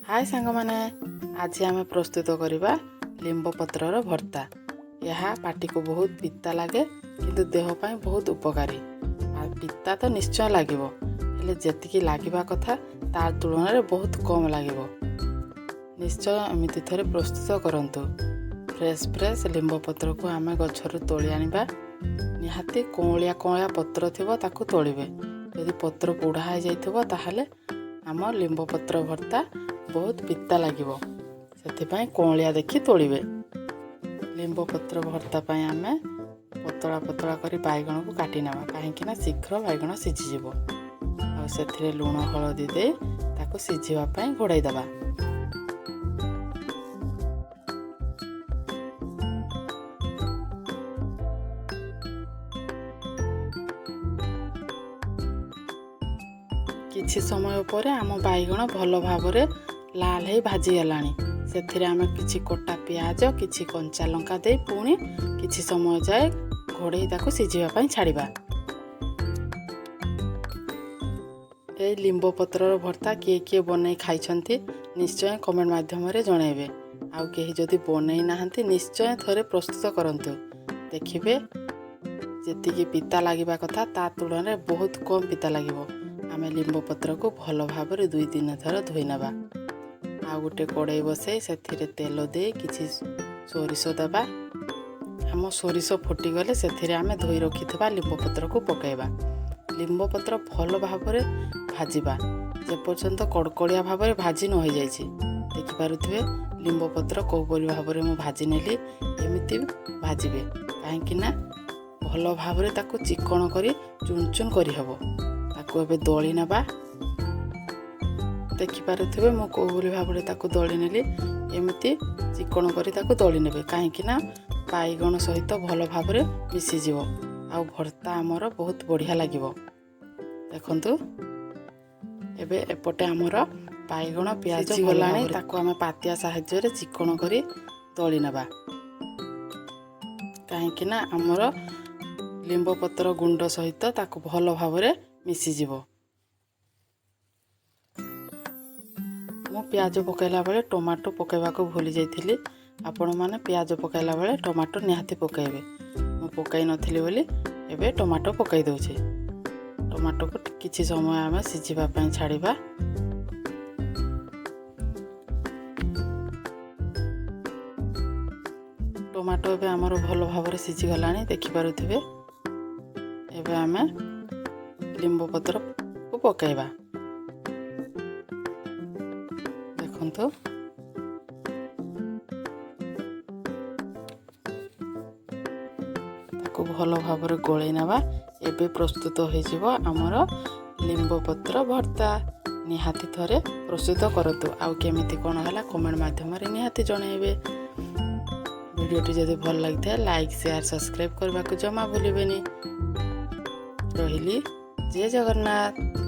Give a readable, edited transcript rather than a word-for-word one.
हाय सांग माने आज आम प्रस्तुत करवा लिंब पत्रर भर्ता। यह पाटी को बहुत पिता लगे किंतु देह पाई बहुत उपकारी। पिता तो निश्चय लगे जी लगे कथा तार तुलन में बहुत कम लगे। निश्चय एमती थे प्रस्तुत करूँ। फ्रेश फ्रेश लिंब पत्र को आम गचर तोली आनिबा। निहाती कौलिया कौलिया पत्र थी ताकू तोलिबे। यदि पत्र बुढ़ा हो जाइथिबो ताहले आम लिंब पत्र भर्ता बहुत पिता लगिबो। सेथिपाई कौलिया देखि तोलिबे। लिंब पत्र भर्ता पाई आमे पतला पतला करी बैगण को काटी नेबा काहेकि शीघ्र बैगण सिझीजिवो। आ सेथिरे लूण हळदी दे ताकू सिझिबा पाई घोड़ाई देबा। किछि समय पर आम बैगण भल भाव लाल है भाजी गलानी। सेथिरे आमे किछि कोटा प्याज किछि कंचा लंका दे पुणी किछि समय जाए घोड़े ताकू सिझिबा पाई छाड़िबा। ए लिंब पत्रर भर्ता किए किए बनै खाइछन्ति निश्चय कमेंट माध्यम रे जणाइबे। आउ केही जदि बनै नाहंती निश्चय थरे प्रस्तुत करंतु। देखिबे जेतिकी पिता लागिबा कथा ता तुलन रे बहुत कम पिता लागिबो। आमे लिंब पत्र को भल भाव 2-3 थर धोई नबा। आ गोटे कड़ाई बसई से तेल दे किछि सोरिष देबा। आम सोरिष फुटी गले से आमे धोई रखिथिबा लिंब पत्र को पकाइबा। लिंब पत्र भल भाव भाजिबा जे पर्यंत कड़कड़िया भाव भाजी न हो जाइछि। देखि पारुथिबे लिंब पत्र कोपरी भाव मु भाजी नेली। एमिति भाजिबे काहेकि ना भल भाव ताकू चिकण करी चुन चुन करी हबो। ताकू एबे दଳି नबा। देखि पारुथिबे मु कोहली भाबरे ताकू दଳି नेली। एमिति चिकण करी ताकू दଳି नेबे काहेकि ना बैगण सहित भल भाबरे मिसी जिवो। आ भर्ता आमर बहुत बढ़िया लागिवो। देखंतु एबे एपटे आमर बैगण प्याज गलाणी ताकू आमे पातिया साहाय्य रे चिकण करी दଳି नबा। काहेकि ना आमर लिंब पत्र गुंड सहित ताकू भल भाबरे मिसी जिवो। मु प्याज पकाइला बेले टमाटो पकाइबा को भूली जाइथिली। आपण माने प्याज पकाइला बेले टमाटो निहाती पकाइबे। मु पकाई नथिली बोली एबे टमाटो पकाई दउछे। टमाटो को किछि समय आमे सिझिबा पई छाड़िबा। टमाटो एबे हमर भलो भाबरे सिझी गलानी। देखि पारुथिबे एबे आमे लिंब पत्र को पकाइबा। देखंतु ताकू भल भाव गोळै नबा। एबे प्रस्तुत हो जिवो हमर लिंब पत्र भर्ता। निहाती थरे प्रस्तुत करतु। आउ केमिति कोन हला कमेंट माध्यम रे निहाती जणाइबे। वीडियोटी जदि भल लागिथा लाइक शेयर सब्सक्राइब करबा को जमा भूलिबेनी। रहिली जय जगन्नाथ।